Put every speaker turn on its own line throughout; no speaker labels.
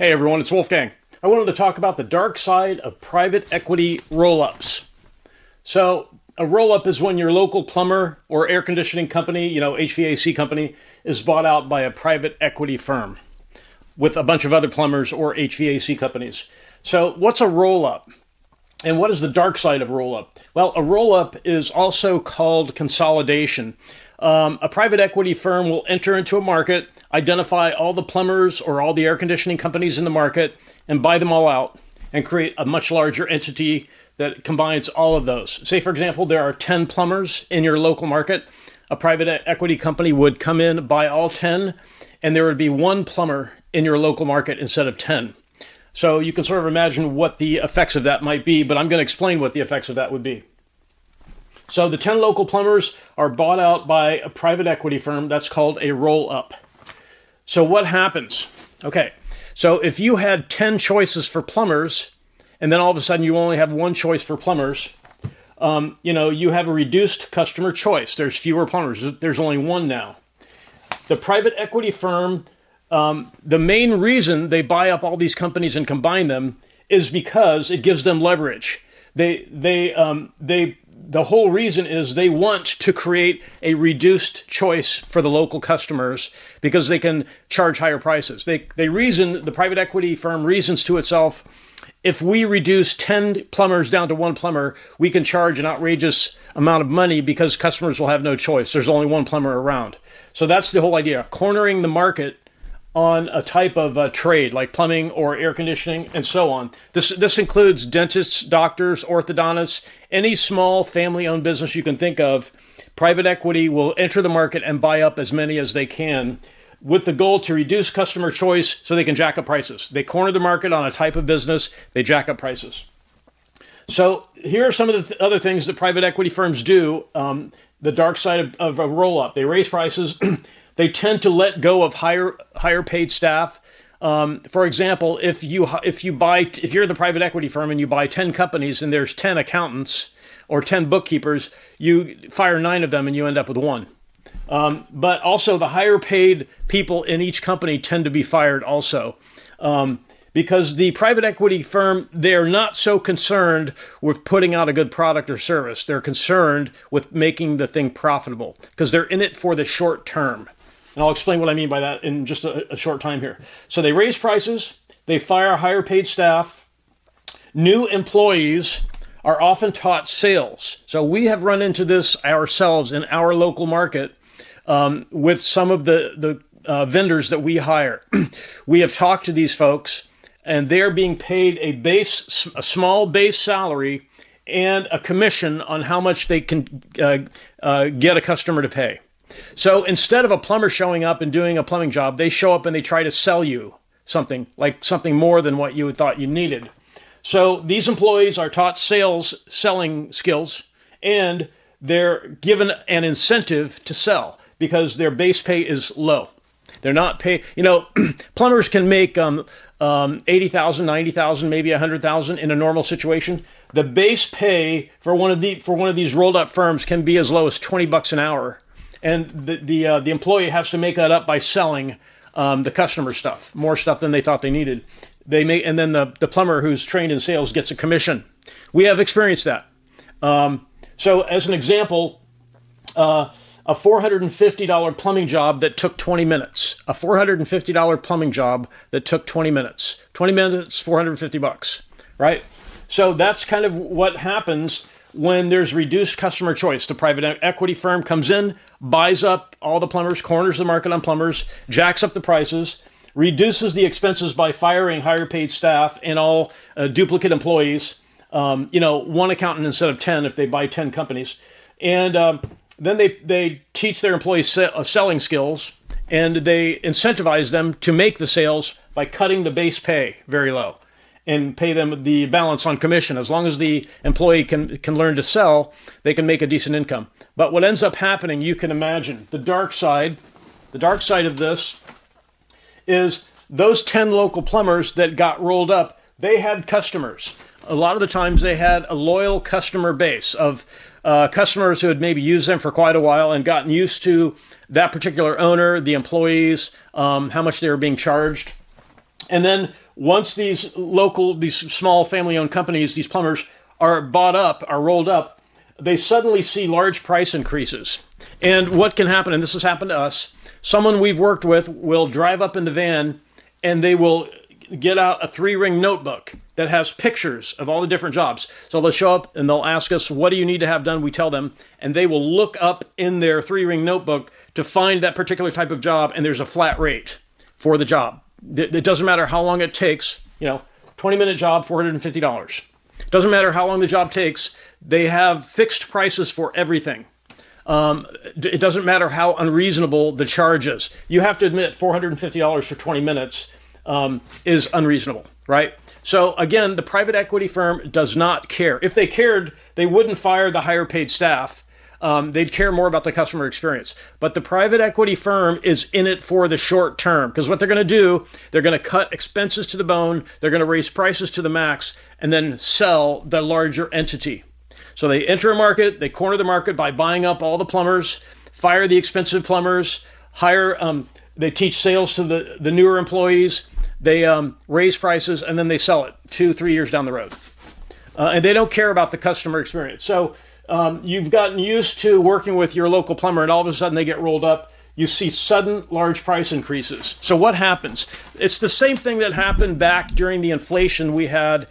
Hey everyone, it's Wolfgang. I wanted to talk about the dark side of private equity roll-ups. So a roll-up is when your local plumber or air conditioning company, HVAC company, is bought out by a private equity firm with a bunch of other plumbers or HVAC companies. So what's a roll-up? And what is the dark side of roll-up? Well, a roll-up is also called consolidation. A private equity firm will enter into a market, identify all the plumbers or all the air conditioning companies in the market, and buy them all out and create a much larger entity that combines all of those. Say, for example, there are 10 plumbers in your local market. A private equity company would come in, buy all 10, and there would be one plumber in your local market instead of 10. So you can sort of imagine what the effects of that might be, but I'm going to explain what the effects of that would be. So the 10 local plumbers are bought out by a private equity firm. That's called a roll-up. So what happens? Okay, so if you had 10 choices for plumbers, and then all of a sudden you only have one choice for plumbers, you have a reduced customer choice. There's fewer plumbers. There's only one now. The private equity firm, the main reason they buy up all these companies and combine them is because it gives them leverage. The whole reason is they want to create a reduced choice for the local customers because they can charge higher prices. The private equity firm reasons to itself, if we reduce 10 plumbers down to one plumber, we can charge an outrageous amount of money because customers will have no choice. There's only one plumber around. So that's the whole idea, cornering the market on a type of trade like plumbing or air conditioning and so on. This includes dentists, doctors, orthodontists, any small family-owned business you can think of. Private equity will enter the market and buy up as many as they can with the goal to reduce customer choice so they can jack up prices. They corner the market on a type of business, they jack up prices. So here are some of the other things that private equity firms do, the dark side of a roll-up. They raise prices. They tend to let go of higher paid staff. For example, if you're the private equity firm and you buy 10 companies and there's 10 accountants or 10 bookkeepers, you fire 9 of them and you end up with 1. But also the higher paid people in each company tend to be fired also. Because the private equity firm, they're not so concerned with putting out a good product or service. They're concerned with making the thing profitable because they're in it for the short term. And I'll explain what I mean by that in just a short time here. So they raise prices, they fire higher paid staff. New employees are often taught sales. So we have run into this ourselves in our local market with some of the vendors that we hire. We have talked to these folks and they're being paid a small base salary and a commission on how much they can get a customer to pay. So instead of a plumber showing up and doing a plumbing job, they show up and they try to sell you something more than what you thought you needed. So these employees are taught selling skills, and they're given an incentive to sell because their base pay is low. They're not paid, plumbers can make $80,000, $90,000, maybe $100,000 in a normal situation. The base pay for one of these rolled up firms can be as low as $20 an hour. And the employee has to make that up by selling the customer stuff, more stuff than they thought they needed. And then the plumber who's trained in sales gets a commission. We have experienced that. So as an example, a $450 plumbing job that took 20 minutes. A $450 plumbing job that took 20 minutes. 20 minutes, $450, right? So that's kind of what happens when there's reduced customer choice. The private equity firm comes in, buys up all the plumbers, corners the market on plumbers, jacks up the prices, reduces the expenses by firing higher paid staff and all duplicate employees, one accountant instead of 10 if they buy 10 companies. And then they teach their employees selling skills, and they incentivize them to make the sales by cutting the base pay very low and pay them the balance on commission. As long as the employee can learn to sell, they can make a decent income. But what ends up happening, you can imagine, the dark side of this is those 10 local plumbers that got rolled up, they had customers. A lot of the times they had a loyal customer base of customers who had maybe used them for quite a while and gotten used to that particular owner, the employees, how much they were being charged. And then once these small family-owned companies, these plumbers, are bought up, are rolled up, they suddenly see large price increases. And what can happen, and this has happened to us, someone we've worked with will drive up in the van and they will get out a 3-ring notebook that has pictures of all the different jobs. So they'll show up and they'll ask us, what do you need to have done? We tell them, and they will look up in their 3-ring notebook to find that particular type of job, and there's a flat rate for the job. It doesn't matter how long it takes, 20-minute job, $450. Doesn't matter how long the job takes, they have fixed prices for everything. It doesn't matter how unreasonable the charge is. You have to admit $450 for 20 minutes is unreasonable, right? So again, the private equity firm does not care. If they cared, they wouldn't fire the higher paid staff. They'd care more about the customer experience. But the private equity firm is in it for the short term, because what they're going to do, they're going to cut expenses to the bone, they're going to raise prices to the max, and then sell the larger entity. So they enter a market, they corner the market by buying up all the plumbers, fire the expensive plumbers, they teach sales to the newer employees, they raise prices, and then they sell it 2-3 years down the road. And they don't care about the customer experience. So you've gotten used to working with your local plumber, and all of a sudden they get rolled up. You see sudden large price increases. So what happens? It's the same thing that happened back during the inflation we had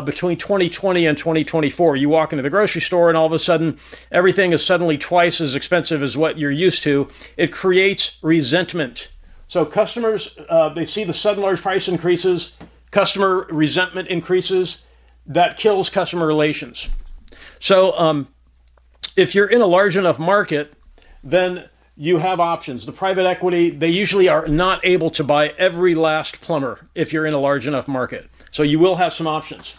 between 2020 and 2024. You walk into the grocery store and all of a sudden everything is suddenly twice as expensive as what you're used to. It creates resentment. So customers, they see the sudden large price increases, customer resentment increases. That kills customer relations. So if you're in a large enough market, then you have options. The private equity, they usually are not able to buy every last plumber if you're in a large enough market. So you will have some options.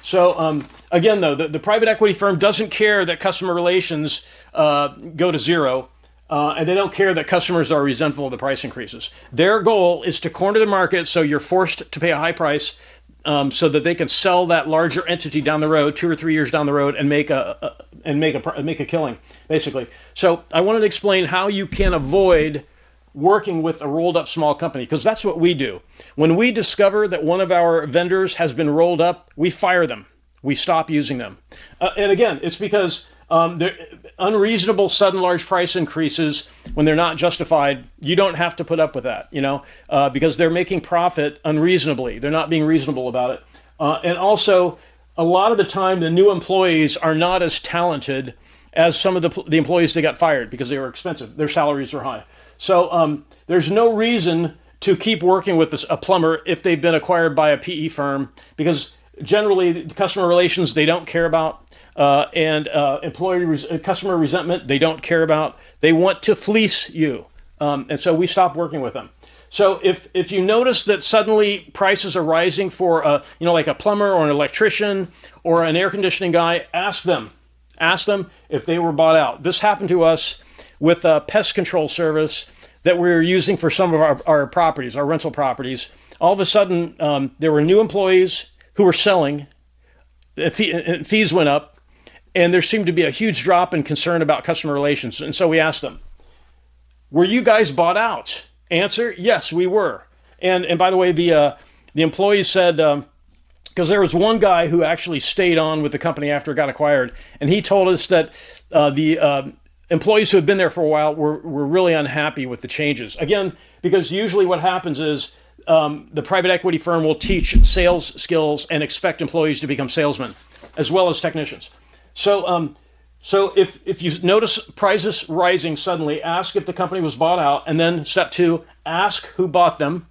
So again, though, the private equity firm doesn't care that customer relations go to zero, and they don't care that customers are resentful of the price increases. Their goal is to corner the market so you're forced to pay a high price so that they can sell that larger entity down the road, 2 or 3 years down the road, and make a killing, basically. So I wanted to explain how you can avoid working with a rolled up small company, because that's what we do. When we discover that one of our vendors has been rolled up, we fire them. We stop using them. And again, it's because unreasonable sudden large price increases, when they're not justified, you don't have to put up with that, because they're making profit unreasonably. They're not being reasonable about it. And also, a lot of the time, the new employees are not as talented as some of the employees they got fired because they were expensive. Their salaries were high. So there's no reason to keep working with a plumber if they've been acquired by a PE firm, because generally the customer relations they don't care about, and customer resentment they don't care about. They want to fleece you, and so we stop working with them. So if you notice that suddenly prices are rising for like a plumber or an electrician or an air conditioning guy, ask them if they were bought out. This happened to us with a pest control service that we were using for some of our properties, our rental properties. All of a sudden, there were new employees who were selling, fees went up, and there seemed to be a huge drop in concern about customer relations. And so we asked them, were you guys bought out? Answer, yes, we were. And by the way, the employees said, because there was one guy who actually stayed on with the company after it got acquired, and he told us that the employees who had been there for a while were really unhappy with the changes. Again, because usually what happens is the private equity firm will teach sales skills and expect employees to become salesmen as well as technicians. So if you notice prices rising suddenly, ask if the company was bought out. And then step 2, ask who bought them.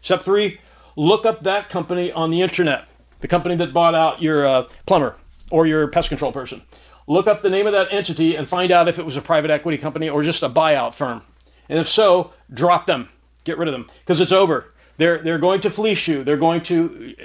Step 3, look up that company on the internet, the company that bought out your plumber or your pest control person. Look up the name of that entity and find out if it was a private equity company or just a buyout firm. And if so, drop them, get rid of them, because it's over. They're going to fleece you. They're going to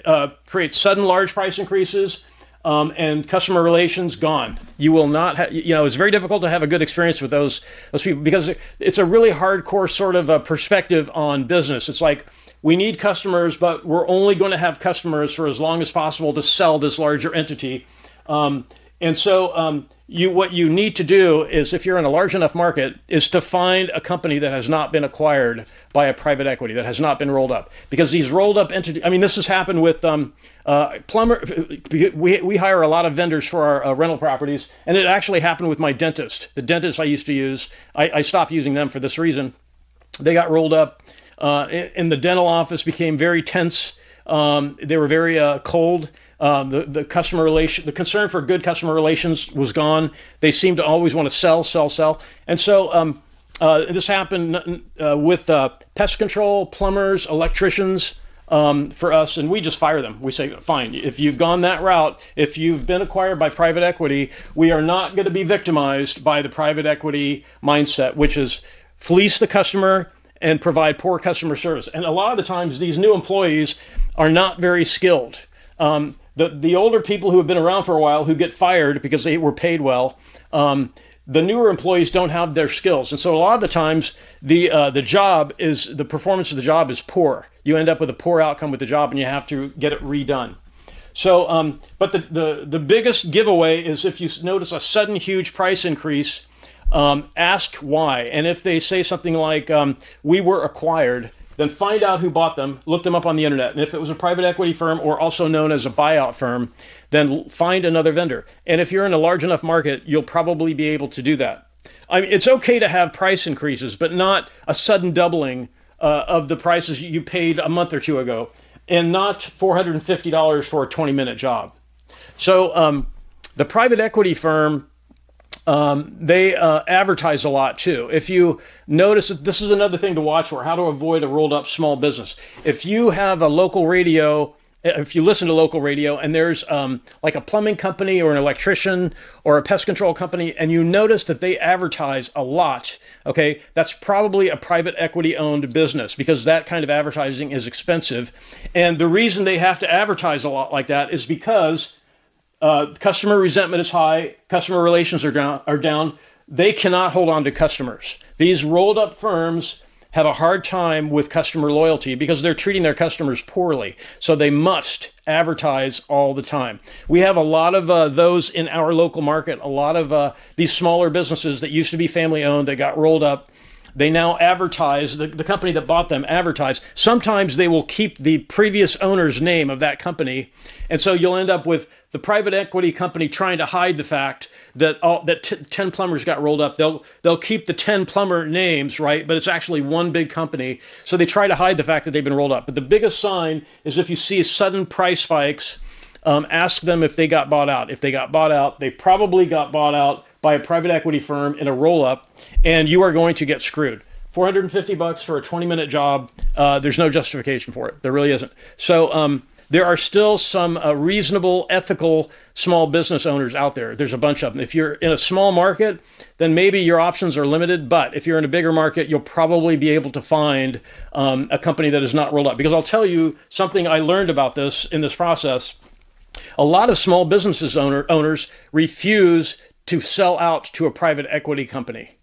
create sudden large price increases. And customer relations gone. You will not have, it's very difficult to have a good experience with those people, because it's a really hardcore sort of a perspective on business. It's like, we need customers, but we're only going to have customers for as long as possible to sell this larger entity. And so what you need to do is, if you're in a large enough market, is to find a company that has not been acquired by a private equity, that has not been rolled up. Because these rolled up entities, I mean, this has happened with plumber. We hire a lot of vendors for our rental properties, and it actually happened with my dentist. The dentist I used to use, I stopped using them for this reason. They got rolled up, and the dental office became very tense. They were very cold. The customer relation, the concern for good customer relations was gone. They seemed to always want to sell. And so this happened with pest control, plumbers, electricians for us, and we just fire them. We say, fine, if you've gone that route, if you've been acquired by private equity, we are not going to be victimized by the private equity mindset, which is fleece the customer and provide poor customer service. And a lot of the times, these new employees are not very skilled. The older people who have been around for a while, who get fired because they were paid well, the newer employees don't have their skills. And so a lot of the times, the performance of the job is poor. You end up with a poor outcome with the job, and you have to get it redone. So, but the biggest giveaway is if you notice a sudden huge price increase, ask why. And if they say something like, we were acquired, then find out who bought them, look them up on the internet. And if it was a private equity firm, or also known as a buyout firm, then find another vendor. And if you're in a large enough market, you'll probably be able to do that. I mean, it's okay to have price increases, but not a sudden doubling of the prices you paid a month or two ago, and not $450 for a 20-minute job. So the private equity firm, they advertise a lot too. If you notice, this is another thing to watch for, how to avoid a rolled up small business. If you have a local radio, if you listen to local radio, and there's like a plumbing company or an electrician or a pest control company, and you notice that they advertise a lot, okay, that's probably a private equity owned business, because that kind of advertising is expensive. And the reason they have to advertise a lot like that is because customer resentment is high, customer relations are down. They cannot hold on to customers. These rolled up firms have a hard time with customer loyalty because they're treating their customers poorly. So they must advertise all the time. We have a lot of those in our local market, a lot of these smaller businesses that used to be family owned, that got rolled up. They now advertise, the company that bought them advertise. Sometimes they will keep the previous owner's name of that company. And so you'll end up with the private equity company trying to hide the fact that 10 plumbers got rolled up. They'll keep the 10 plumber names, right? But it's actually one big company. So they try to hide the fact that they've been rolled up. But the biggest sign is if you see sudden price spikes, ask them if they got bought out. If they got bought out, they probably got bought out by a private equity firm in a roll-up, and you are going to get screwed. $450 for a 20-minute job, there's no justification for it. There really isn't. So there are still some reasonable, ethical small business owners out there. There's a bunch of them. If you're in a small market, then maybe your options are limited. But if you're in a bigger market, you'll probably be able to find a company that is not rolled up. Because I'll tell you something I learned about this in this process. A lot of small businesses owners refuse to sell out to a private equity company.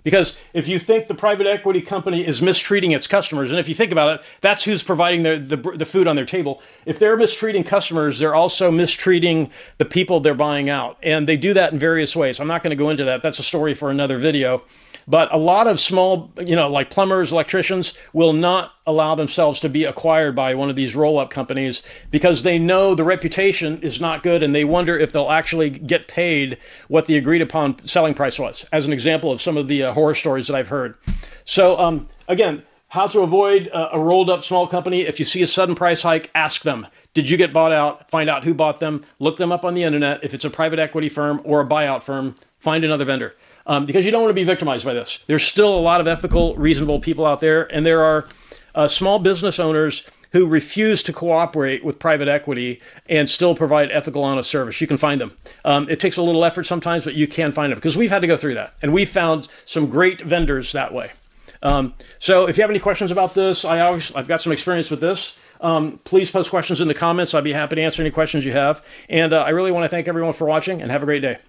Because if you think the private equity company is mistreating its customers, and if you think about it, that's who's providing the food on their table. If they're mistreating customers, they're also mistreating the people they're buying out. And they do that in various ways. I'm not going to go into that. That's a story for another video. But a lot of small, like plumbers, electricians, will not allow themselves to be acquired by one of these roll-up companies because they know the reputation is not good, and they wonder if they'll actually get paid what the agreed upon selling price was, as an example of some of the horror stories that I've heard. So again, how to avoid a rolled-up small company. If you see a sudden price hike, ask them, did you get bought out? Find out who bought them. Look them up on the internet. If it's a private equity firm or a buyout firm, find another vendor. Because you don't want to be victimized by this. There's still a lot of ethical, reasonable people out there, and there are small business owners who refuse to cooperate with private equity and still provide ethical, honest service. You can find them. It takes a little effort sometimes, but you can find them because we've had to go through that, and we found some great vendors that way. So if you have any questions about this, I've got some experience with this. Please post questions in the comments. I'd be happy to answer any questions you have. And I really want to thank everyone for watching, and have a great day.